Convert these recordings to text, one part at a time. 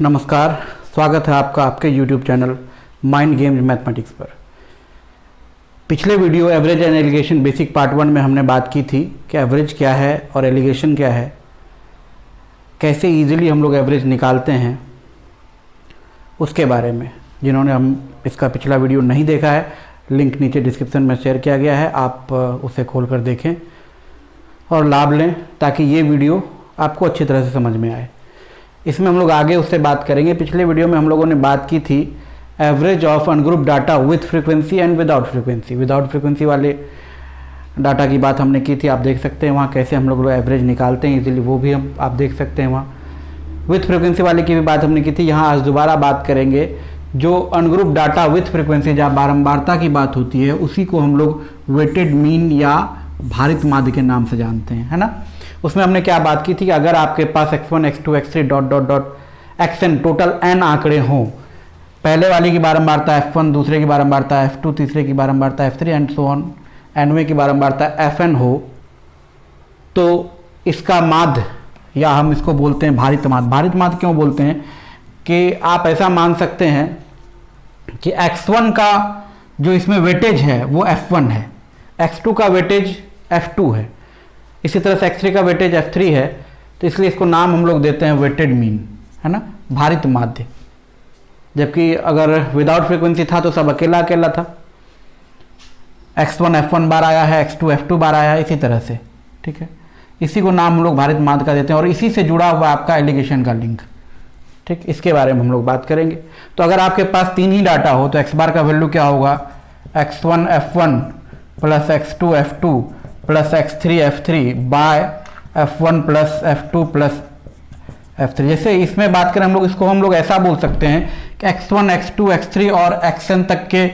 नमस्कार, स्वागत है आपका आपके YouTube channel mind games mathematics पर। पिछले video average and allegation basic part 1 में हमने बात की थी कि एवरेज क्या है और एलिगेशन क्या है, कैसे इजीली हम लोग एवरेज निकालते हैं, उसके बारे में। जिन्होंने हम इसका पिछला वीडियो नहीं देखा है, लिंक नीचे डिस्क्रिप्शन में शेयर किया गया है, आप उसे खोल कर देखें और लाभ लें ताकि ये वीडियो आपको अच्छी तरह से समझ में आए। इसमें हम लोग आगे उससे बात करेंगे। पिछले वीडियो में हम लोगों ने बात की थी average of ungroup data with frequency and without frequency. Without frequency वाले डाटा की बात हमने की थी, आप देख सकते हैं वहाँ कैसे हम लोग एवरेज निकालते हैं इजीली, वो भी हम आप देख सकते हैं वहाँ। विथ फ्रीक्वेंसी वाले की भी बात हमने की थी। यहाँ आज दोबारा बात करेंगे जो अनग्रुप डाटा विथ फ्रीक्वेंसी, जहाँ बारंबारता की बात होती है, उसी को हम लोग वेटेड मीन या भारित माध्य के नाम से जानते हैं, है ना। उसमें हमने क्या बात की थी कि अगर आपके पास x1 x2 x3 dot dot dot xn total n आंकड़े हों, पहले वाले की बारंबारता f1, दूसरे की बारंबारता f2, तीसरे की बारंबारता f3 एंड सो ऑन, nवें की बारंबारता fn हो, तो इसका माध्य या हम इसको बोलते हैं भारित माध्य। भारित माध्य क्यों बोलते हैं कि आप ऐसा मान सकते हैं कि x1 का जो इसमें वेटेज है वो f1 है, x2 का वेटेज f2 है, इसी तरह से x3 का वेटेज f3 है, तो इसलिए इसको नाम हम लोग देते हैं वेटेड मीन, है ना, भारित माध्य। जबकि अगर विदाउट फ्रीक्वेंसी था तो सब अकेला अकेला था, x1 f1 बार आया है, x2 f2 बार आया है, इसी तरह से, ठीक है। इसी को नाम हम लोग भारित माध्य का देते हैं और इसी से जुड़ा हुआ आपका एलिगेशन का लिंक, ठीक, इसके बारे में हम लोग बात करेंगे। तो अगर आपके पास तीन ही डाटा हो तो x बार का वैल्यू क्या होगा, x1 f1 plus x2 f2 plus x3 f3 by f1 plus f2 plus f3। जैसे इसमें बात करें हम लोग, इसको हम लोग ऐसा बोल सकते हैं कि x1 x2 x3 और xn तक के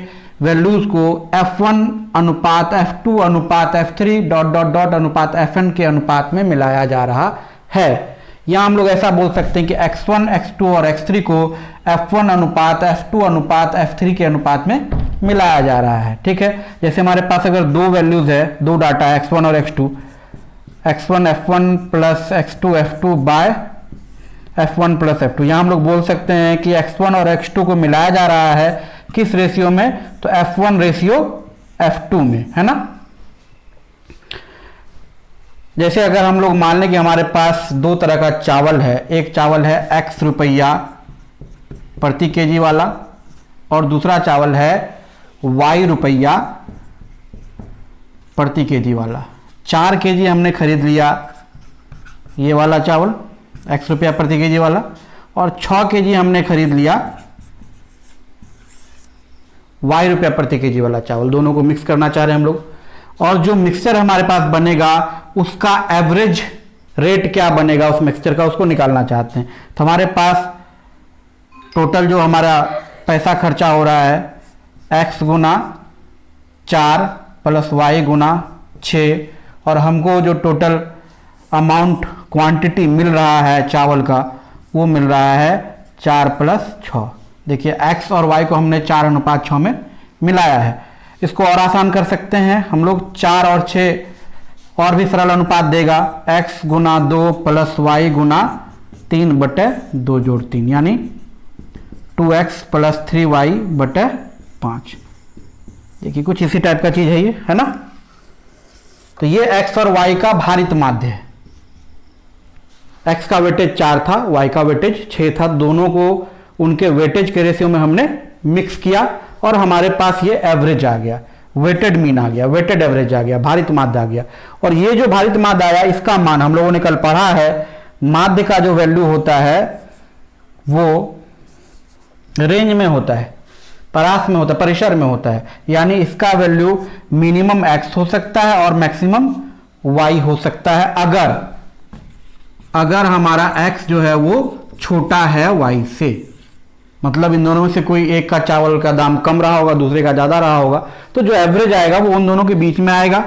वैल्यूज को f1 अनुपात f2 अनुपात f3 डॉट डॉट डॉट अनुपात fn के अनुपात में मिलाया जा रहा है। या हम लोग ऐसा बोल सकते हैं कि x1 x2 और x3 को f1 अनुपात f2 अनुपात f3 के अनुपात में मिलाया जा रहा है, ठीक है। जैसे हमारे पास अगर दो वैल्यूज है, दो डाटा है x1 और x2, x1 f1 plus x2 f2 bye f1 plus f2, यहाँ हम लोग बोल सकते हैं कि x1 और x2 को मिलाया जा रहा है किस रेशियो में, तो f1 रेशियो f2 में, है ना। जैसे अगर हम लोग मान लें कि हमारे पास दो तरह का चावल है, एक चावल है x रुपया प्रति केजी वाला और दूसरा चावल है y रुपया प्रति केजी वाला। 4 केजी हमने खरीद लिया ये वाला चावल x रुपया प्रति केजी वाला, और 6 केजी हमने खरीद लिया y रुपया प्रति केजी वाला चावल। दोनों को मिक्स करना चाह रहे हैं हम लोग, और जो मिक्सचर हमारे पास बनेगा उसका एवरेज रेट क्या बनेगा उस मिक्सचर का, उसको निकालना चाहते हैं। तो हमारे पास टोटल जो हमारा पैसा खर्चा हो रहा है x गुना 4 प्लस y गुना 6, और हमको जो टोटल अमाउंट क्वांटिटी मिल रहा है चावल का वो मिल रहा है 4 प्लस 6। देखिए x और y को हमने 4 अनुपात 6 में मिलाया है। इसको और आसान कर सकते हैं हम लोग, 4 और 6 और भी सरल अनुपात देगा, x गुना 2 प्लस y गुना 3 बटे 2 जोड़ 3, यानी 2x प्लस 3y बटे 5। देखिए कुछ इसी टाइप का चीज है ये, है ना। तो ये x और y का भारित माध्य है। x का वेटेज 4 था, y का वेटेज 6 था, दोनों को उनके वेटेज के रेशियो में हमने मिक्स किया और हमारे पास ये एवरेज आ गया, वेटेड मीन आ गया, वेटेड एवरेज आ गया, भारित माध्य आ गया। और ये जो भारित माध्य आया इसका मान हम लोगों ने कल पढ़ा है, माध्य का जो वैल्यू होता है वो रेंज में होता है, परास में होता है, परिसर में होता है, यानी इसका वैल्यू मिनिमम x हो सकता है और मैक्सिमम y हो सकता है अगर हमारा x जो है वो छोटा है y से। मतलब इन दोनों में से कोई एक का चावल का दाम कम रहा होगा, दूसरे का ज्यादा रहा होगा, तो जो एवरेज आएगा वो उन दोनों के बीच में आएगा,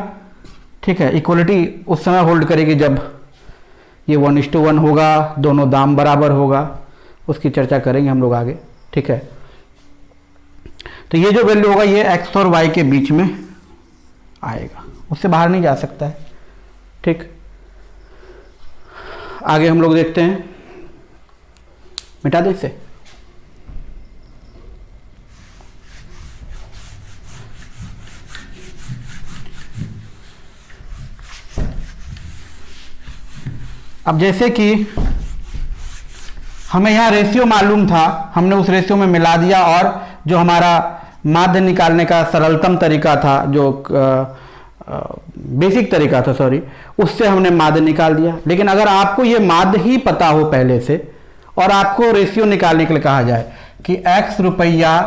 ठीक है। इक्वलिटी उस समय होल्ड करेगी जब ये 1:1 होगा, दोनों दाम बराबर होगा, उसकी चर्चा करेंगे हम लोग आगे, ठीक है। तो ये जो वैल्यू होगा ये x और y के बीच में आएगा, उससे बाहर नहीं जा सकता है, ठीक। आगे हम लोग देखते हैं मिटा दो इसे। अब जैसे कि हमें यहाँ रेशियो मालूम था, हमने उस रेशियो में मिला दिया और जो हमारा माध्य निकालने का सरलतम तरीका था, जो बेसिक तरीका था सॉरी, उससे हमने माध्य निकाल दिया। लेकिन अगर आपको ये माध्य ही पता हो पहले से और आपको रेशियो निकालने के लिए कहा जाए कि x रुपया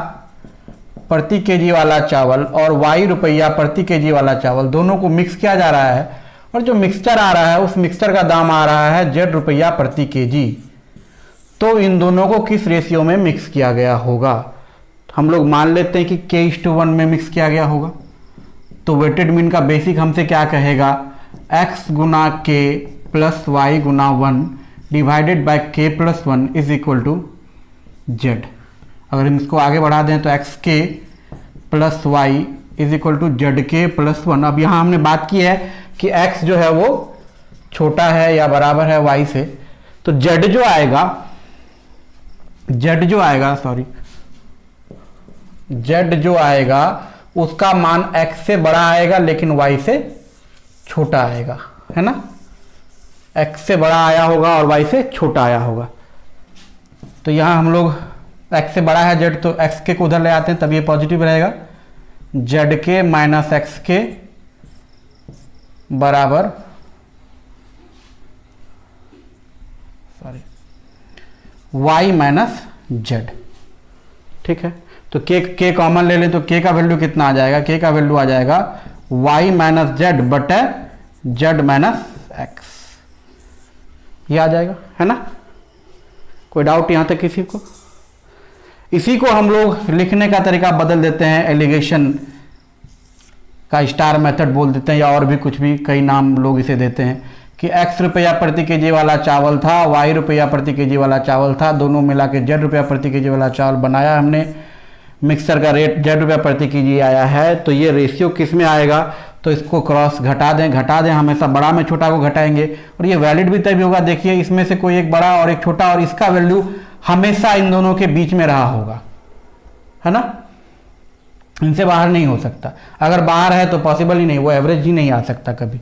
प्रति केजी वाला चावल और y रुपया प्रति केजी वाला चावल दोनों को मिक्स किया जा रहा है और जो मिक्सचर आ रहा है उस मिक्सचर का दाम आ रहा है z रुपया प्रति केजी, तो इन दोनों को किस रेशियो में मिक्स किया गया होगा? हम लोग मान लेते हैं कि k:1 में मिक्स किया गया होगा। तो वेटेड मीन का बेसिक हमसे क्या कहेगा? x गुना k प्लस वाई गुना 1 divided by k plus 1 is equal to z. अगर हम इसको आगे बढ़ा दें तो एक्स के plus y is equal to z के प्लस 1। अब यहाँ हमने बात की है कि x जो है वो छोटा है या बराबर है y से, तो z जो आएगा z जो आएगा उसका मान x से बड़ा आएगा लेकिन y से छोटा आएगा, है ना? x से बड़ा आया होगा और y से छोटा आया होगा। तो यहां हम लोग x से बड़ा है z, तो x के को उधर ले आते हैं तब ये पॉजिटिव रहेगा। z के माइनस एक्स के बराबर y माइनस z। ठीक है, तो k कॉमन ले लें तो k का वैल्यू कितना आ जाएगा? k का वैल्यू आ जाएगा y माइनस जेड बटे z माइनस एक्स, ये आ जाएगा, है ना? कोई डाउट यहां तक किसी को? इसी को हम लोग लिखने का तरीका बदल देते हैं, एलिगेशन का स्टार मेथड बोल देते हैं या और भी कुछ भी कई नाम लोग इसे देते हैं कि x रुपया प्रति केजी वाला चावल था, y रुपया प्रति केजी वाला चावल था, दोनों मिला के z रुपया प्रति केजी वाला चावल बनाया हमने, मिक्सर का रेट z रुपया प्रति केजी आया है। तो ये रेशियो किस में आएगा? तो इसको क्रॉस घटा दें, हमेशा बड़ा में छोटा को घटाएंगे और ये वैलिड भी तभी होगा। देखिए इसमें से कोई एक बड़ा और एक छोटा और इसका वैल्यू हमेशा इन दोनों के बीच में रहा होगा, है ना? इनसे बाहर नहीं हो सकता। अगर बाहर है तो पॉसिबल ही नहीं, वो एवरेज ही नहीं आ सकता कभी।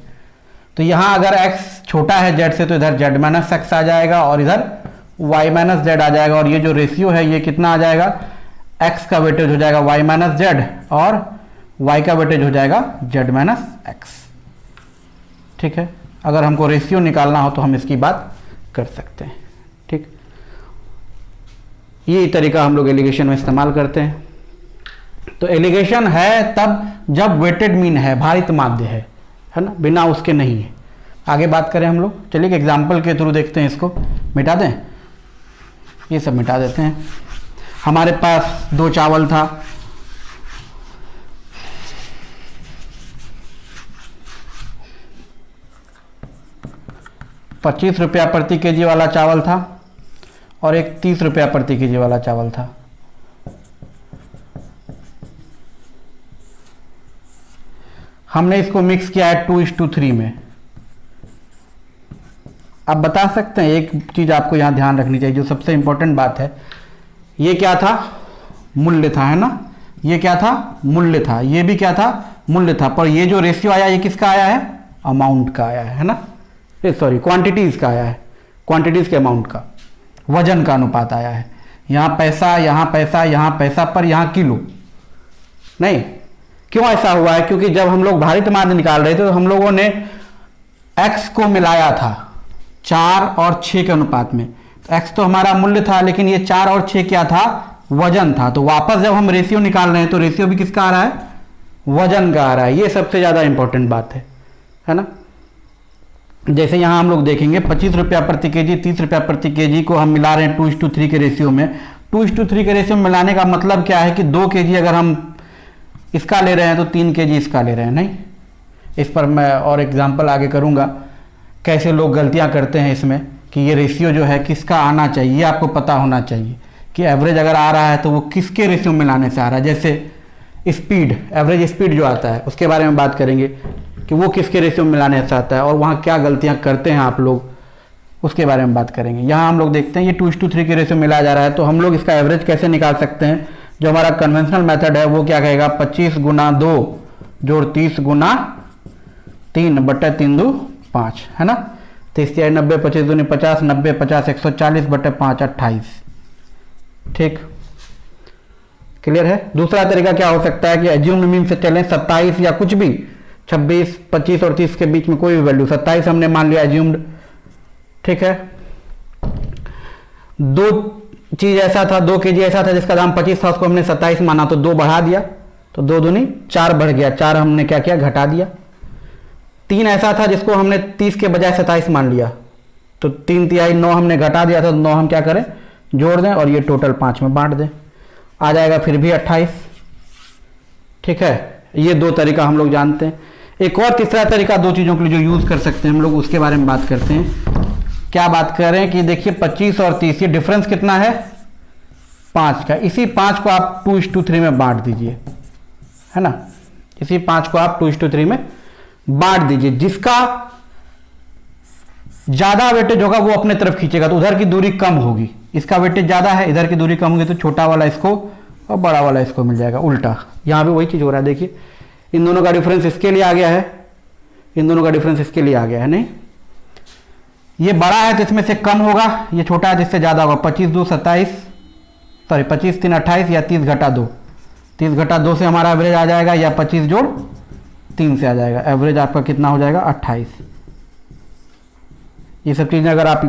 तो यहाँ अगर x छोटा है z से तो इधर z माइनस एक्स आ जाएगा और इधर y माइनस जेड आ जाएगा और ये जो रेशियो है ये कितना आ जाएगा? x का वेटेज हो जाएगा y माइनस जेड और y का वेटेज हो जाएगा z माइनस एक्स। ठीक है, अगर हमको रेशियो निकालना हो तो हम इसकी बात कर सकते हैं। ठीक, ये तरीका हम लोग एलिगेशन में इस्तेमाल करते हैं। तो एलिगेशन है तब जब वेटेड मीन है, भारित माध्य है ना? बिना उसके नहीं है। आगे बात करें हम लोग, चलिए एग्जाम्पल के थ्रू देखते हैं। इसको मिटा दें, ये सब मिटा देते हैं। हमारे पास 2 चावल था, ₹25 प्रति केजी वाला चावल था और एक ₹30 प्रति केजी वाला चावल था। हमने इसको मिक्स किया है 2:3 में। आप बता सकते हैं, एक चीज आपको यहां ध्यान रखनी चाहिए जो सबसे इंपॉर्टेंट बात है, ये क्या था? मूल्य था, है ना? ये क्या था? मूल्य था। ये भी क्या था? मूल्य था। पर ये जो रेशियो आया ये किसका आया है? अमाउंट का आया है ना? सॉरी, क्वांटिटीज का आया है, क्वांटिटीज के अमाउंट का, वजन का अनुपात आया है। यहाँ पैसा, यहाँ पैसा, यहाँ पैसा, पर यहाँ किलो नहीं। क्यों ऐसा हुआ है? क्योंकि जब हम लोग भारित माध्य निकाल रहे थे तो हम लोगों ने x को मिलाया था 4 और 6 के अनुपात में। तो x तो हमारा मूल्य था लेकिन ये 4 और 6 क्या था? वजन था। तो वापस जब हम रेशियो निकाल रहे हैं तो रेशियो भी किसका आ रहा है? वजन का आ रहा है। ये सबसे ज्यादा इंपॉर्टेंट बात है ना? जैसे यहां हम लोग देखेंगे ₹25 प्रति केजी, ₹30 प्रति केजी को हम मिला रहे हैं 2:3 के रेशियो में। 2:3 के रेशियो में मिलाने का मतलब क्या है कि 2 केजी अगर हम इसका ले रहे हैं तो 3 केजी इसका ले रहे हैं। नहीं, इस पर मैं और एग्जांपल आगे करूंगा कैसे लोग गलतियां करते हैं इसमें, कि ये रेशियो जो है किसका आना चाहिए, ये आपको पता होना चाहिए कि एवरेज अगर आ रहा है तो वो किसके रेशियो में लाने से आ रहा है। जैसे स्पीड, एवरेज स्पीड जो आता है उसके बारे में बात करेंगे कि वो किसके रेशियो में मिलाने से आता है और वहाँ क्या गलतियाँ करते हैं आप लोग, उसके बारे में बात करेंगे। यहाँ हम लोग देखते हैं ये 2:3 के रेशियो मिलाया जा रहा है, तो हम लोग इसका एवरेज कैसे निकाल सकते हैं। जो हमारा कन्वेंशनल मेथड है वो क्या कहेगा, 25 गुना 2 जोड़ 30 गुना 3 बटे 3 2 5, है ना। 30 90 25 दूनी 50 90 50 140 बटे 5 28। ठीक, क्लियर है। दूसरा तरीका क्या हो सकता है कि एज्यूम्ड मीन से चलें 27 या कुछ भी 26 25 और 30 के बीच में कोई भी वैल्यू, 27 हमने मान लिया एज्यूम्ड। ठीक है, दो चीज ऐसा था, 2 kg ऐसा था जिसका दाम 25 था, उसको हमने 27 माना तो 2 बढ़ा दिया, तो 2 दूनी 4 बढ़ गया, 4 हमने क्या किया घटा दिया। 3 ऐसा था जिसको हमने 30 के बजाय 27 मान लिया, तो 3/3 9 हमने घटा दिया था, तो 9 हम क्या करें जोड़ दें और ये टोटल 5 में बांट दें, आ जाएगा फिर भी 28। ठीक है, ये 2 तरीका हम लोग जानते हैं। एक और तीसरा तरीका 2 चीज़ों के लिए जो यूज़ कर सकते हैं हम लोग, उसके बारे में बात करते हैं। क्या बात करें कि देखिए 25 और 30 ये डिफरेंस कितना है 5 का, इसी 5 को आप 2:3 में बांट दीजिए, है ना। इसी 5 को आप 2:3 में बांट दीजिए। जिसका ज्यादा वेटेज होगा वो अपने तरफ खींचेगा, तो उधर की दूरी कम होगी। इसका वेटेज ज्यादा है, इधर की दूरी कम होगी, तो छोटा वाला इसको और बड़ा वाला इसको मिल जाएगा। उल्टा यहां भी वही चीज हो रहा है, देखिए इन दोनों का डिफरेंस इसके लिए आ गया है, इन दोनों का डिफरेंस इसके लिए आ गया है। नहीं, ये बड़ा है तो इसमें से कम होगा, ये छोटा है जिससे ज्यादा होगा। 25 2 27, सॉरी 25 3 28 या 30 घटा 2, 30 घटा 2 से हमारा एवरेज आ जाएगा, या 25 जोड़ 3 से आ जाएगा। एवरेज आपका कितना हो जाएगा 28। ये सब चीजें अगर आप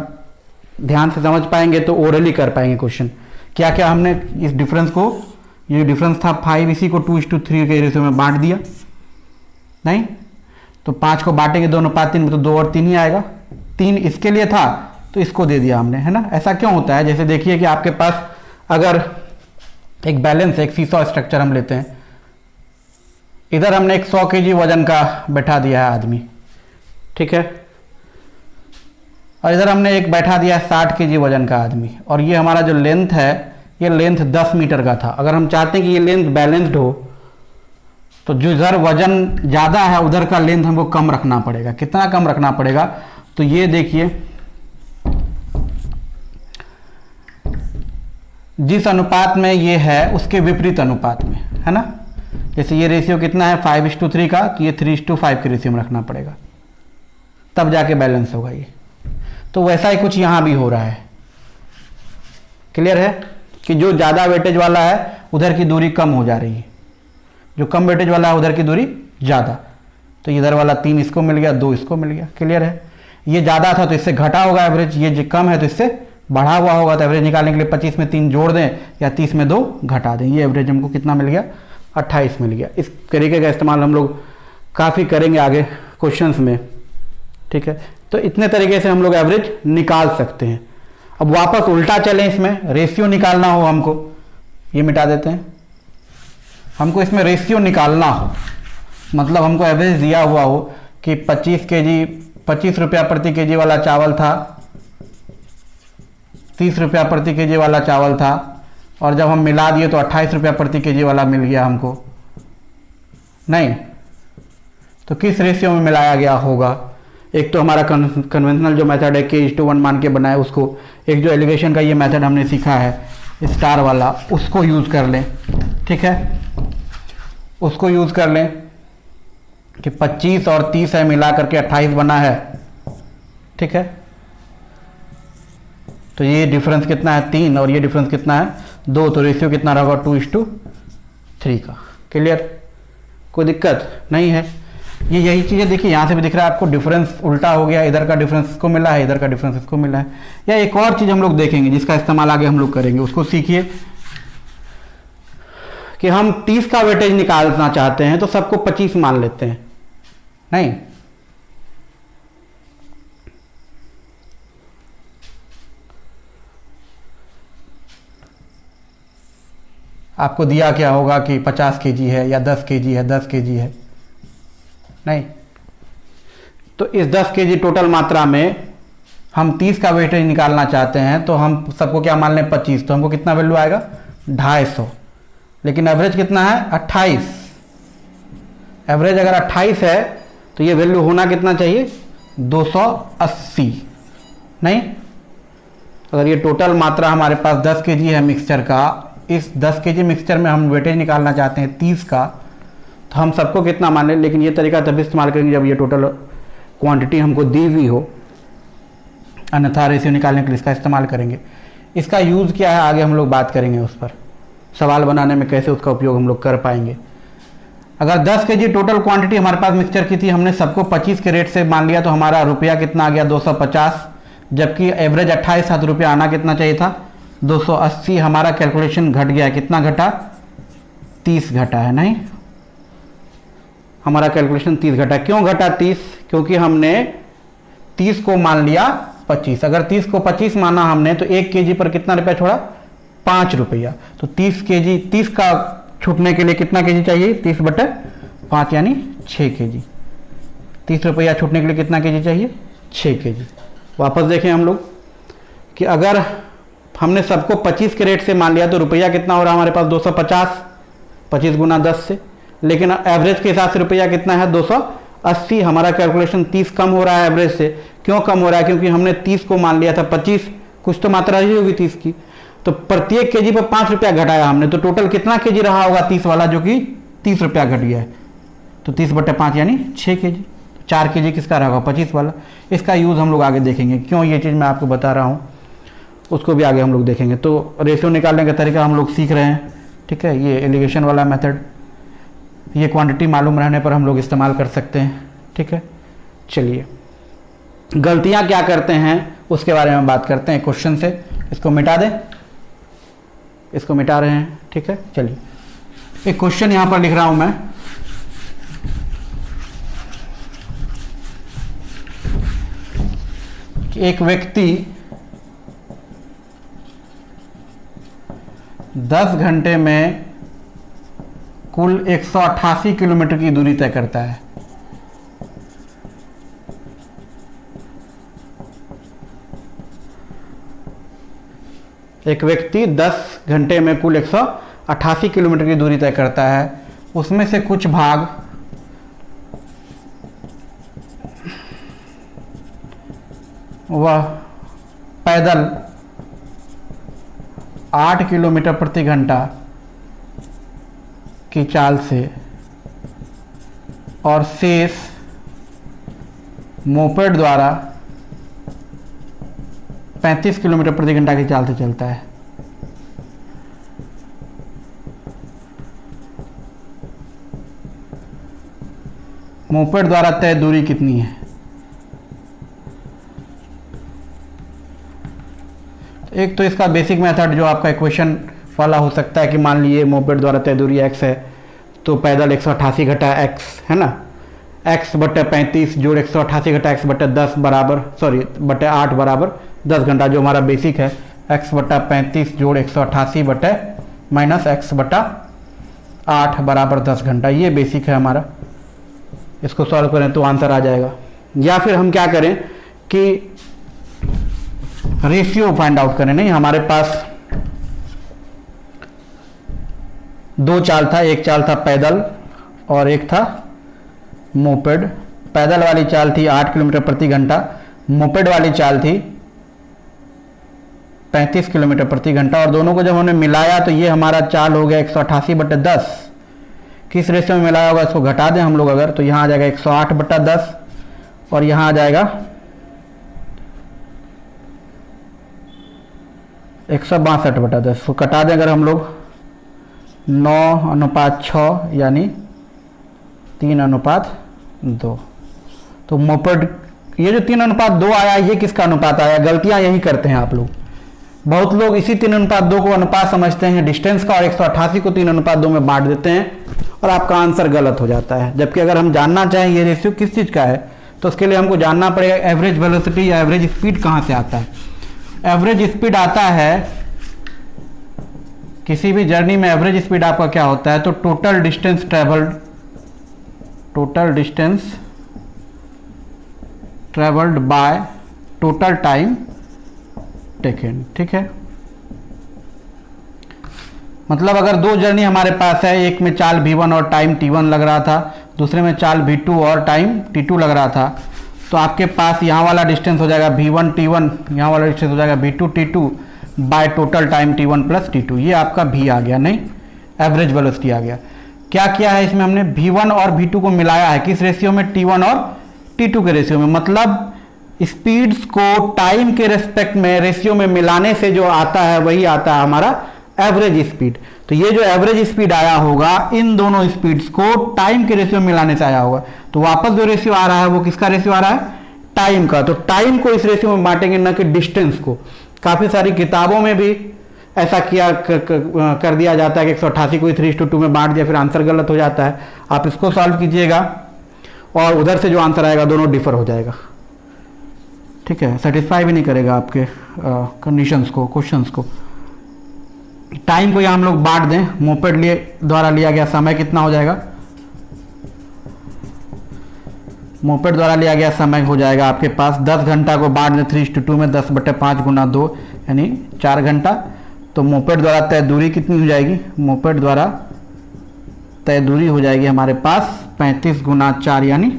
ध्यान से समझ पाएंगे तो ओरली कर पाएंगे क्वेश्चन। क्या क्या हमने इस डिफरेंस को, ये डिफरेंस था 5, इसी को 2:3 के रेशियो में बांट दिया। नहीं तो 5 को बांटेंगे 2 अनुपात 3 में, तो 2 और 3 ही आएगा। 3 इसके लिए था तो इसको दे दिया हमने, है ना। ऐसा क्यों होता है, जैसे देखिए कि आपके पास अगर एक बैलेंस है, एक सीसॉ स्ट्रक्चर हम लेते हैं, इधर हमने एक 100 kg वजन का बैठा दिया है आदमी, ठीक है, और इधर हमने एक बैठा दिया है 60 kg वजन का आदमी, और ये हमारा जो लेंथ है ये लेंथ 10 मीटर का था। अगर हम चाहते हैं कि ये लेंथ बैलेंस्ड हो तो जो इधर वजन ज़्यादा है उधर का लेंथ हमको कम रखना पड़ेगा। कितना कम रखना पड़ेगा, तो ये देखिए जिस अनुपात में ये है उसके विपरीत अनुपात में, है ना। जैसे ये रेशियो कितना है 5:3 का, तो ये 3:5 के रेशियो में रखना पड़ेगा, तब जाके बैलेंस होगा ये। तो वैसा ही कुछ यहाँ भी हो रहा है। क्लियर है कि जो ज़्यादा वेटेज वाला है उधर की दूरी कम हो जा रही है, जो कम वेटेज वाला है उधर की दूरी ज़्यादा। तो इधर वाला 3 इसको मिल गया, 2 इसको मिल गया। क्लियर है, ये ज़्यादा था तो इससे घटा होगा एवरेज, ये जो कम है तो इससे बढ़ा हुआ होगा। तो एवरेज निकालने के लिए 25 में 3 जोड़ दें या 30 में 2 घटा दें, ये एवरेज हमको कितना मिल गया 28 मिल गया। इस तरीके का इस्तेमाल हम लोग काफ़ी करेंगे आगे क्वेश्चंस में, ठीक है। तो इतने तरीके से हम लोग एवरेज निकाल सकते हैं। अब वापस उल्टा चलें, इसमें रेशियो निकालना हो हमको, ये मिटा देते हैं। हमको इसमें रेशियो निकालना हो, मतलब हमको एवरेज दिया हुआ हो कि 25 रुपया प्रति केजी वाला चावल था, 30 रुपया प्रति केजी वाला चावल था, और जब हम मिला दिए तो 28 रुपया प्रति केजी वाला मिल गया हमको। नहीं तो किस रेशियो में मिलाया गया होगा। एक तो हमारा कन्वेंशनल जो मेथड है K:1 मान के बनाए उसको, एक जो एलिगेशन का ये मेथड हमने सीखा है स्टार वाला, उसको यूज़ कर लें, ठीक है। उसको यूज़ कर लें कि 25 और 30 है मिला करके 28 बना है, ठीक है। तो ये डिफरेंस कितना है 3 और ये डिफरेंस कितना है 2, तो रेशियो कितना रहेगा 2:3 का। क्लियर, कोई दिक्कत नहीं है। ये यही चीज़ें देखिए यहाँ से भी दिख रहा है आपको, डिफरेंस उल्टा हो गया, इधर का डिफरेंस इसको मिला है, इधर का डिफरेंस इसको मिला है। या एक और चीज़ हम लोग देखेंगे जिसका इस्तेमाल आगे हम लोग करेंगे, उसको सीखिए कि हम 30 का वेटेज निकालना चाहते हैं तो सबको 25 मान लेते हैं। नहीं, आपको दिया क्या होगा कि 50 kg है या 10 kg है, 10 kg है। नहीं तो इस 10 kg टोटल मात्रा में हम 30 का वेटेज निकालना चाहते हैं, तो हम सबको क्या मान लें 25, तो हमको कितना वैल्यू आएगा 250। लेकिन एवरेज कितना है 28। एवरेज अगर 28 है तो ये वैल्यू होना कितना चाहिए 280। नहीं? अगर ये टोटल मात्रा हमारे पास 10 केजी है मिक्सचर का, इस 10 केजी मिक्सचर में हम वेटेज निकालना चाहते हैं 30 का, तो हम सबको कितना मान लें, लेकिन ये तरीका तभी इस्तेमाल करेंगे जब ये टोटल क्वांटिटी हमको दी हुई हो, अन्यथा रेशियो निकालने के लिए इसका इस्तेमाल करेंगे। इसका यूज़ क्या है आगे हम लोग बात करेंगे, उस पर सवाल बनाने में कैसे उसका उपयोग हम लोग कर पाएंगे। अगर 10 केजी टोटल क्वांटिटी हमारे पास मिक्सचर की थी, हमने सबको 25 के रेट से मान लिया, तो हमारा रुपया कितना आ गया 250, जबकि एवरेज 28 रुपया आना कितना चाहिए था 280। हमारा कैलकुलेशन घट गया, कितना घटा 30 घटा है, नहीं? हमारा कैलकुलेशन 30 घटा। क्यों घटा 30? क्योंकि हमने 30 को मान लिया 25। अगर 30 को 25 माना हमने तो 1 केजी पर कितना रुपया छोड़ा 5 रुपया। तो 30 केजी, 30 का छूटने के लिए कितना केजी चाहिए 30/5 यानी 6 केजी। 30 रुपया छूटने के लिए कितना केजी चाहिए 6 केजी। वापस देखें हम लोग कि अगर हमने सबको 25 के रेट से मान लिया तो रुपया कितना हो रहा है हमारे पास 250, 25 गुना 10 से, लेकिन एवरेज के हिसाब से रुपया कितना है 280। हमारा कैलकुलेशन 30 कम हो रहा है एवरेज से। क्यों कम हो रहा है? क्योंकि हमने 30 को मान लिया था 25, कुछ तो मात्रा रही होगी 30 की, तो प्रत्येक केजी पर 5 रुपया घटाया हमने, तो टोटल कितना केजी रहा होगा 30 वाला, जो कि 30 रुपया घट गया है। तो 30/5 यानी 6 केजी। 4 केजी किसका रहा होगा 25 वाला। इसका यूज़ हम लोग आगे देखेंगे, क्यों ये चीज़ मैं आपको बता रहा हूँ उसको भी आगे हम लोग देखेंगे। तो रेशियो निकालने का तरीका हम लोग सीख रहे हैं, ठीक है। ये एलिगेशन वाला मेथड, ये क्वांटिटी मालूम रहने पर हम लोग इस्तेमाल कर सकते हैं, ठीक है। चलिए, गलतियाँ क्या करते हैं उसके बारे में बात करते हैं क्वेश्चन से। इसको मिटा दें, इसको मिटा रहे हैं, ठीक है। चलिए, एक क्वेश्चन यहाँ पर लिख रहा हूँ मैं। कि एक व्यक्ति 10 घंटे में कुल 188 किलोमीटर की दूरी तय करता है। एक व्यक्ति 10 घंटे में कुल 188 किलोमीटर की दूरी तय करता है। उसमें से कुछ भाग वह पैदल 8 किलोमीटर प्रति घंटा की चाल से और शेष मोपेड द्वारा 35 किलोमीटर प्रति घंटा की चाल से चलता है। मोपेड द्वारा तय दूरी कितनी है? एक तो इसका बेसिक मेथड जो आपका इक्वेशन वाला हो सकता है कि मान लीजिए मोपेड द्वारा तय दूरी x है, तो पैदल 188 घटा x है ना, x बटे 35 जोड़ 188 घटा x बटे 10 बराबर, सॉरी बटे 8 बराबर 10 घंटा, जो हमारा बेसिक है x बटा 35 जोड़ 188 बटे माइनस x बटा 8 बराबर 10 घंटा। ये बेसिक है हमारा। इसको सॉल्व करें तो आंसर आ जाएगा। या फिर हम क्या करें कि रेशियो फाइंड आउट करें। नहीं, हमारे पास दो चाल था, एक चाल था पैदल और एक था मोपेड। पैदल वाली चाल थी 8 किलोमीटर प्रति घंटा, मोपेड वाली चाल थी 35 किलोमीटर प्रति घंटा, और दोनों को जब हमने मिलाया तो ये हमारा चाल हो गया 188 बटे 10। किस रेशियो में मिलाया होगा इसको घटा दें हम लोग अगर, तो यहाँ आ जाएगा 108 बटा 10 और यहाँ आ जाएगा 162 बटा 10। तो कटा दें अगर हम लोग 9:6 यानी 3:2। तो मोपेड ये जो 3:2 आया, ये किसका अनुपात आया? गलतियां यही करते हैं आप लोग। बहुत लोग इसी 3:2 को अनुपात समझते हैं डिस्टेंस का, और 188 को 3:2 में बांट देते हैं और आपका आंसर गलत हो जाता है। जबकि अगर हम जानना चाहें ये रेशियो किस चीज़ का है, तो उसके लिए हमको जानना पड़ेगा एवरेज वेलोसिटी या एवरेज स्पीड कहाँ से आता है। एवरेज स्पीड आता है, किसी भी जर्नी में एवरेज स्पीड आपका क्या होता है, तो total distance travelled by total time taken, ठीक है। मतलब अगर दो जर्नी हमारे पास है, एक में चाल v1 और टाइम t1 लग रहा था, दूसरे में चाल v2 और टाइम t2 लग रहा था, तो आपके पास यहाँ वाला डिस्टेंस हो जाएगा V1 T1, यहाँ वाला डिस्टेंस हो जाएगा V2 T2 by total time T1 plus T2। ये आपका V आ गया, नहीं एवरेज वेलोसिटी आ गया। क्या किया है इसमें हमने, V1 और V2 को मिलाया है, किस रेशियो में, T1 और T2 के रेशियो में। मतलब स्पीड्स को टाइम के रेस्पेक्ट में रेशियो में मिलाने से जो आता है वही आता है हमारा एवरेज स्पीड। तो ये जो एवरेज स्पीड आया होगा इन दोनों स्पीड्स को टाइम के रेशियो में मिलाने से आया होगा। तो वापस जो रेशियो आ रहा है वो किसका रेशियो आ रहा है, टाइम का। तो टाइम को इस रेशियो में बांटेंगे, न कि डिस्टेंस को। काफी सारी किताबों में भी ऐसा किया कर दिया जाता है कि 188 को 3:2 में बांट दिया, फिर आंसर गलत हो जाता है। आप इसको सॉल्व कीजिएगा और उधर से जो आंसर आएगा दोनों डिफर हो जाएगा, ठीक है, सेटिस्फाई भी नहीं करेगा आपके कंडीशंस को, क्वेश्चंस को। टाइम को यहाँ हम लोग बांट दें, मोपेड द्वारा लिया गया समय कितना हो जाएगा, मोपेड द्वारा लिया गया समय हो जाएगा आपके पास 10 घंटा को बांट दें 3:2 में, 10/5 गुना 2 यानी 4 घंटा। तो मोपेड द्वारा तय दूरी कितनी हो जाएगी, मोपेड द्वारा तय दूरी हो जाएगी हमारे पास 35 गुना 4 यानी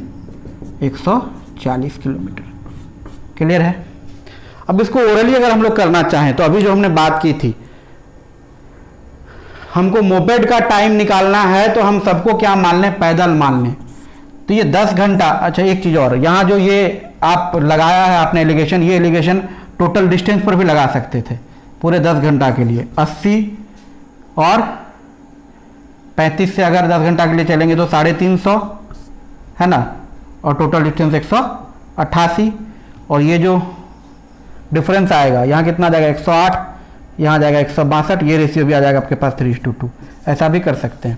140 किलोमीटर। क्लियर है। अब इसको ओरली अगर हम लोग करना चाहें तो अभी जो हमने बात की थी, हमको मोपेड का टाइम निकालना है तो हम सबको क्या मान लें, पैदल मान लें। तो ये 10 घंटा। अच्छा एक चीज़ और, यहाँ जो ये आप लगाया है आपने एलिगेशन, ये एलिगेशन टोटल डिस्टेंस पर भी लगा सकते थे पूरे 10 घंटा के लिए। 80 और 35 से अगर 10 घंटा के लिए चलेंगे तो 350 है ना, और टोटल डिस्टेंस 188। और ये जो डिफरेंस आएगा यहाँ कितना आ जाएगा 108, यहाँ आ जाएगा 162, ये रेशियो भी आ जाएगा आपके पास 3:2। ऐसा भी कर सकते हैं।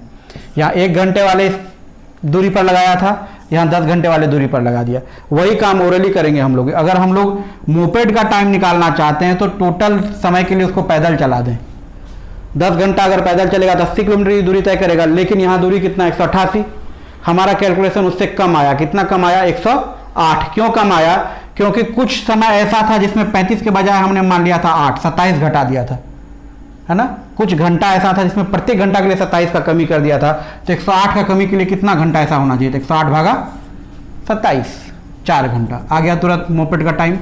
यहाँ 1 घंटे वाले दूरी पर लगाया था, यहाँ 10 घंटे वाले दूरी पर लगा दिया। वही काम ओरली करेंगे हम लोग। अगर हम लोग मोपेड का टाइम निकालना चाहते हैं तो टोटल समय के लिए उसको पैदल चला दें। 10 घंटा अगर पैदल चलेगा तो 80 किलोमीटर की दूरी तय करेगा, लेकिन यहाँ दूरी कितना 188। हमारा कैलकुलेशन उससे कम आया, कितना कम आया 108। क्यों कम आया, क्योंकि कुछ समय ऐसा था जिसमें 35 के बजाय हमने मान लिया था 8, 27 घटा दिया था, है ना। कुछ घंटा ऐसा था जिसमें प्रत्येक घंटा के लिए 27 का कमी कर दिया था। तो 108 का कमी के लिए कितना घंटा ऐसा होना चाहिए, तो 108 भागा 27, 4 घंटा आ गया तुरंत मोपेड का टाइम।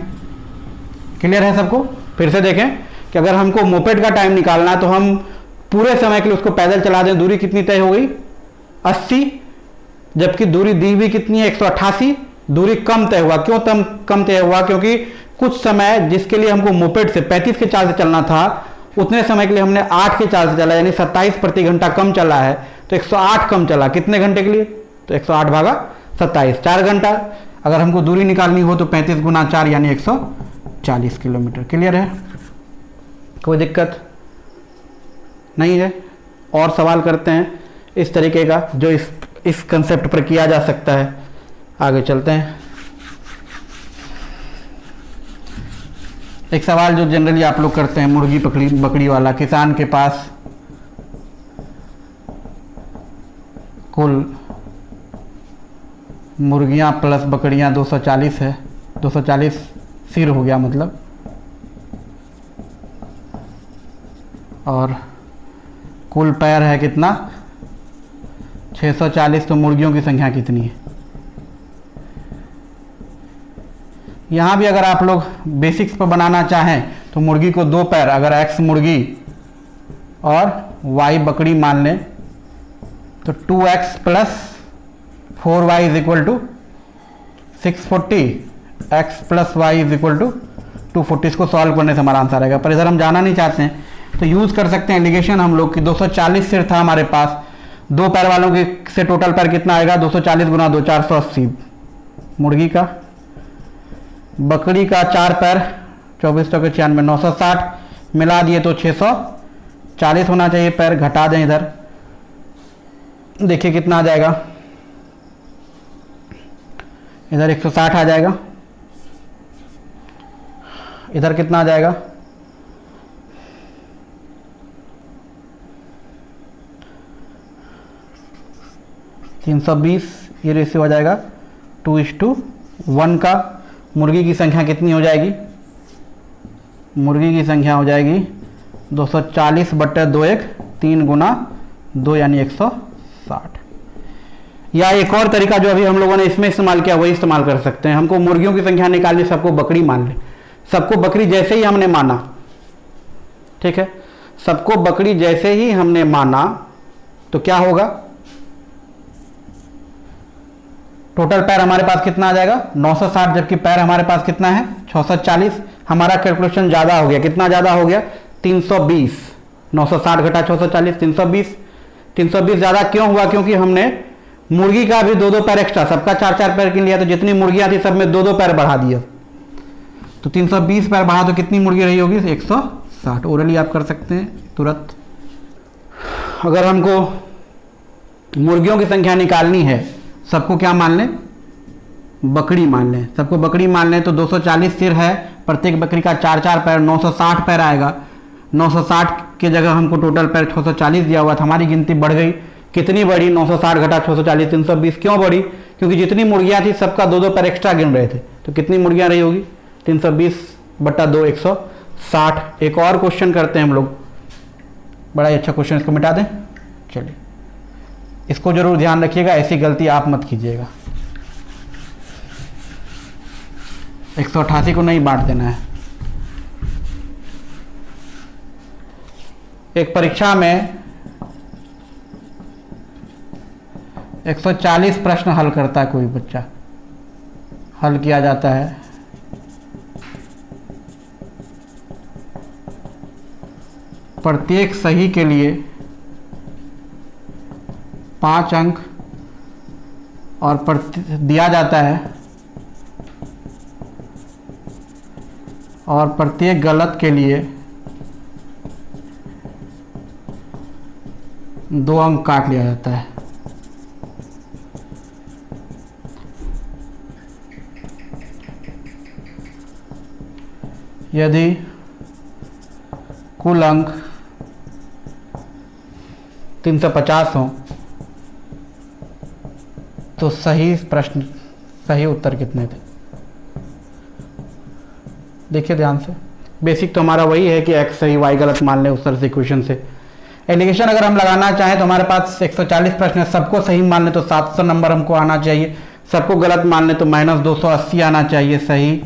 क्लियर है सबको। फिर से देखें कि अगर हमको मोपेड का टाइम निकालना है तो हम पूरे समय के लिए उसको पैदल चला दें। दूरी कितनी तय हो गई 80, जबकि दूरी दी हुई कितनी है 188। दूरी कम तय हुआ, क्यों कम तय हुआ, क्योंकि कुछ समय जिसके लिए हमको मोपेड से 35 के चाल से चलना था उतने समय के लिए हमने 8 के चाल से चला, यानी 27 प्रति घंटा कम चला है। तो 108 कम चला, कितने घंटे के लिए, तो 108 भागा 27, 4 घंटा। अगर हमको दूरी निकालनी हो तो 35 गुना 4 यानी 140 किलोमीटर। क्लियर है, कोई दिक्कत नहीं है। और सवाल करते हैं इस तरीके का जो इस कंसेप्ट पर किया जा सकता है। आगे चलते हैं। एक सवाल जो जनरली आप लोग करते हैं, मुर्गी बकरी वाला। किसान के पास कुल मुर्गियां प्लस बकरियां 240 है, 240 सिर हो गया मतलब, और कुल पैर है कितना 640। तो मुर्गियों की संख्या कितनी है। यहाँ भी अगर आप लोग बेसिक्स पर बनाना चाहें तो मुर्गी को 2 पैर, अगर x मुर्गी और y बकरी मान लें तो 2x plus 4y is equal to 640, x plus y is equal to 240। इसको सॉल्व करने से हमारा आंसर आएगा। पर इधर हम जाना नहीं चाहते हैं तो यूज़ कर सकते हैं एलिगेशन हम लोग की। 240 सिर था हमारे पास, 2 पैर वालों के से टोटल पैर कितना आएगा 240 गुना 2 480 मुर्गी का। बकरी का 4 पैर 24 के 96 960 मिला दिए तो 640 होना चाहिए पैर। घटा दें इधर, देखिए कितना आ जाएगा, इधर 160 आ जाएगा, इधर कितना आ जाएगा 320। ये रेशियो आ जाएगा 2:1 का। मुर्गी की संख्या कितनी हो जाएगी, मुर्गी की संख्या हो जाएगी 240/2 1 3 गुना 2 यानी 160। या एक और तरीका जो अभी हम लोगों ने इसमें इस्तेमाल किया वही इस्तेमाल कर सकते हैं। हमको मुर्गियों की संख्या निकालनी, सबको बकरी मान ले। सबको बकरी जैसे ही हमने माना, ठीक है, सबको बकरी जैसे ही हमने माना तो क्या होगा, टोटल पैर हमारे पास कितना आ जाएगा 960, जबकि पैर हमारे पास कितना है 640। हमारा कैलकुलेशन ज़्यादा हो गया, कितना ज़्यादा हो गया 320। 960 घटा 640 320। 320 ज़्यादा क्यों हुआ, क्योंकि हमने मुर्गी का भी 2-2 पैर एक्स्ट्रा, सबका 4-4 पैर के लिया, तो जितनी मुर्गियाँ थी सब में 2-2 पैर बढ़ा दिया। तो 320 पैर बढ़ा तो कितनी मुर्गी रही होगी 160। ओरली आप कर सकते हैं तुरंत। अगर हमको मुर्गियों की संख्या निकालनी है, सबको क्या मान लें, बकरी मान लें। सबको बकरी मान लें तो 240 सिर है, प्रत्येक बकरी का 4-4 पैर, 960 पैर आएगा। 960 के जगह हमको टोटल पैर 640 दिया हुआ था, हमारी गिनती बढ़ गई। कितनी बढ़ी, 960 घटा 640 320। क्यों बढ़ी, क्योंकि जितनी मुर्गियाँ थी सबका 2-2 पैर एक्स्ट्रा गिन रहे थे। तो कितनी मुर्गियाँ रही होगी 320/2 160। एक और क्वेश्चन करते हैं हम लोग, बड़ा ही अच्छा क्वेश्चन, इसको मिटा दें। चलिए, इसको जरूर ध्यान रखिएगा, ऐसी गलती आप मत कीजिएगा। 188 को नहीं बांट देना है। एक परीक्षा में 140 प्रश्न हल करता है कोई बच्चा, हल किया जाता है। प्रत्येक सही के लिए 5 अंक और दिया जाता है, और प्रत्येक गलत के लिए 2 अंक काट लिया जाता है। यदि कुल अंक 350 हो तो सही प्रश्न, सही उत्तर कितने थे। देखिए ध्यान से, बेसिक तो हमारा वही है कि x सही y गलत मान लें उस तरह से इक्वेशन से। एलिगेशन अगर हम लगाना चाहें तो हमारे पास 140 प्रश्न है, सबको सही मान लें तो 700 नंबर हमको आना चाहिए, सबको गलत मान लें तो -280 आना चाहिए सही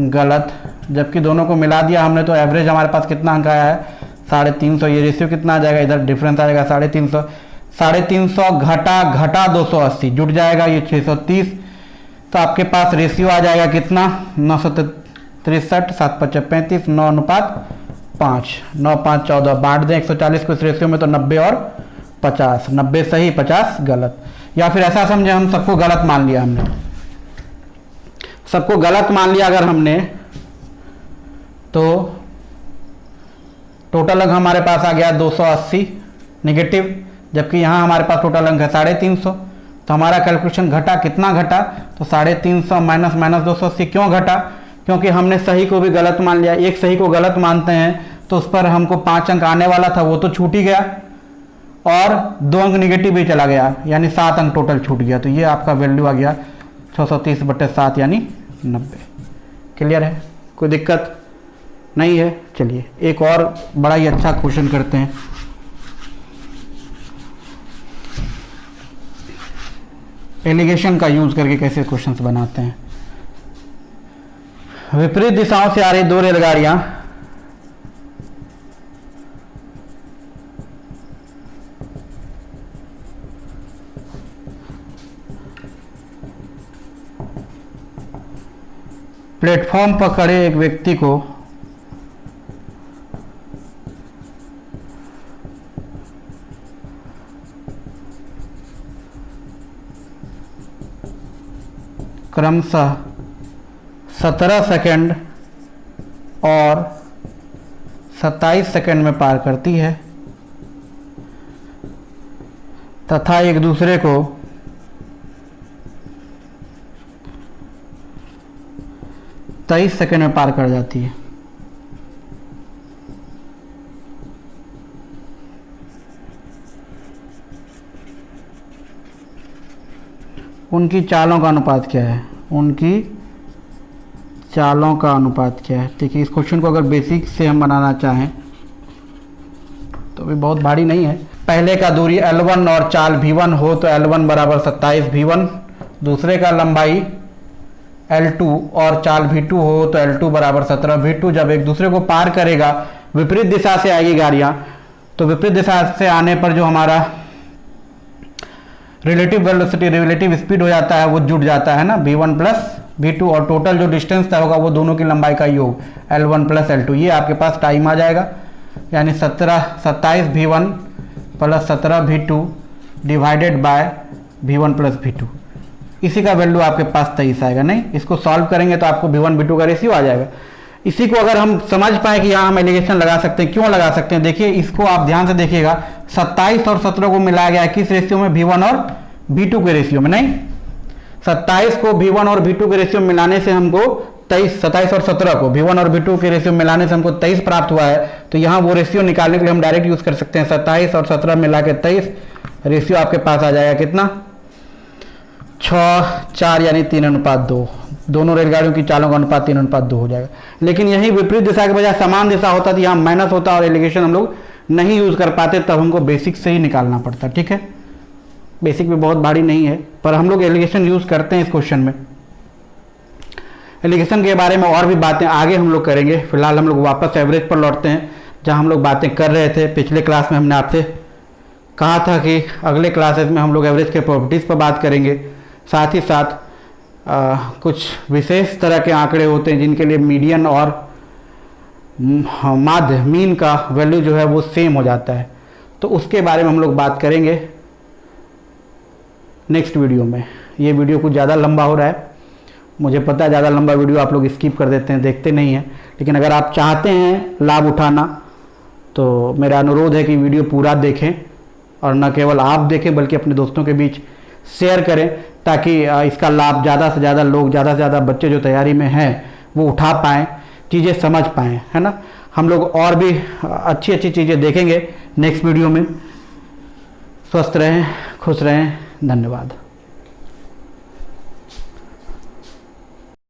गलत। जबकि दोनों को मिला दिया हमने तो एवरेज हमारे पास कितना अंक आया है 350। ये रेशियो कितना आ जाएगा, इधर डिफरेंस आ जाएगा 350। 350 घटा 280 जुट जाएगा ये 630। तो आपके पास रेशियो आ जाएगा कितना 963, 7×5 35, 9:5, 9×5 14। बांट दें 140 को इस रेशियो में तो 90 और 50, 90 सही 50 गलत। या फिर ऐसा समझे हम सबको गलत मान लिया, हमने सबको गलत मान लिया अगर हमने, तो टोटल अंक हमारे पास आ गया 280 नेगेटिव, जबकि यहाँ हमारे पास टोटल अंक है 350। तो हमारा कैलकुलेशन घटा, कितना घटा, तो 350 माइनस -280। क्यों घटा, क्योंकि हमने सही को भी गलत मान लिया। एक सही को गलत मानते हैं तो उस पर हमको 5 अंक आने वाला था, वो तो छूट ही गया, और 2 अंक निगेटिव भी चला गया, यानी 7 अंक टोटल छूट गया। तो ये आपका वैल्यू आ गया 630/7 यानी 90। क्लियर है, कोई दिक्कत नहीं है। चलिए एक और बड़ा ही अच्छा क्वेश्चन करते हैं। एलिगेशन का यूज करके कैसे क्वेश्चंस बनाते हैं। विपरीत दिशाओं से आ रही 2 रेलगाड़ियां प्लेटफॉर्म पर खड़े एक व्यक्ति को क्रमशः 17 सेकंड और 27 सेकंड में पार करती है तथा एक दूसरे को 23 सेकंड में पार कर जाती है। उनकी चालों का अनुपात क्या है, उनकी चालों का अनुपात क्या है। ठीक है, इस क्वेश्चन को अगर बेसिक से हम बनाना चाहें तो भी बहुत भारी नहीं है। पहले का दूरी L1 और चाल V1 हो तो L1 बराबर 27 V1, दूसरे का लंबाई L2 और चाल V2 हो तो L2 बराबर 17 V2। जब एक दूसरे को पार करेगा, विपरीत दिशा से आएगी गाड़ियाँ, तो विपरीत दिशा से आने पर जो हमारा रिलेटिव वेलोसिटी, रिलेटिव स्पीड हो जाता है, वो जुड़ जाता है ना, V1 प्लस V2, और टोटल जो डिस्टेंस तय होगा वो दोनों की लंबाई का योग L1 प्लस L2। ये आपके पास टाइम आ जाएगा, यानी 27 V1 plus 17 V2 divided by V1 plus V2। इसी का वैल्यू आपके पास 23 आएगा। नहीं, इसको सॉल्व करेंगे तो आपको V1 V2 का रेशियो आ जाएगा। इसी को अगर हम समझ पाए कि यहाँ हम एलिगेशन लगा सकते हैं, क्यों लगा सकते हैं, देखिए इसको आप ध्यान से देखिएगा, 27 और 17 को मिलाया गया है किस रेशियो में, V1 और V2 के रेशियो में। नहीं, 27 को V1 और V2 के रेशियो में मिलाने से हमको 27 और 17 को V1 और V2 के रेशियो में मिलाने से हमको 23 प्राप्त हुआ है। तो यहाँ वो रेशियो निकालने के लिए हम डायरेक्ट यूज कर सकते हैं, 27 और 17 मिला के 23, रेशियो आपके पास आ जाएगा कितना, 6:4 यानी 3:2। दोनों रेलगाड़ियों की चालों का अनुपात 3:2 हो जाएगा। लेकिन यही विपरीत दिशा के बजाय समान दिशा होता तो यहाँ माइनस होता और एलिगेशन हम लोग नहीं यूज कर पाते, तब हमको बेसिक से ही निकालना पड़ता। ठीक है, बेसिक भी बहुत भारी नहीं है, पर हम लोग एलिगेशन यूज करते हैं इस क्वेश्चन में। एलिगेशन के बारे में और भी बातें आगे हम लोग करेंगे। फिलहाल हम लोग वापस एवरेज पर लौटते हैं, जहां हम लोग बातें कर रहे थे। पिछले क्लास में हमने आपसे कहा था कि अगले क्लासेस में हम लोग एवरेज के प्रॉपर्टीज़ पर बात करेंगे। साथ ही साथ कुछ विशेष तरह के आंकड़े होते हैं जिनके लिए मीडियन और माध्य, मीन का वैल्यू जो है वो सेम हो जाता है, तो उसके बारे में हम लोग बात करेंगे नेक्स्ट वीडियो में। ये वीडियो कुछ ज़्यादा लंबा हो रहा है, मुझे पता है ज़्यादा लंबा वीडियो आप लोग स्किप कर देते हैं, देखते नहीं हैं, लेकिन अगर आप चाहते हैं लाभ उठाना तो मेरा अनुरोध है कि वीडियो पूरा देखें, और न केवल आप देखें बल्कि अपने दोस्तों के बीच शेयर करें, ताकि इसका लाभ ज़्यादा से ज़्यादा लोग, ज़्यादा से ज़्यादा बच्चे जो तैयारी में हैं वो उठा पाएँ, चीज़ें समझ पाएँ, है ना। हम लोग और भी अच्छी अच्छी चीज़ें देखेंगे नेक्स्ट वीडियो में। स्वस्थ रहें, खुश रहें, धन्यवाद।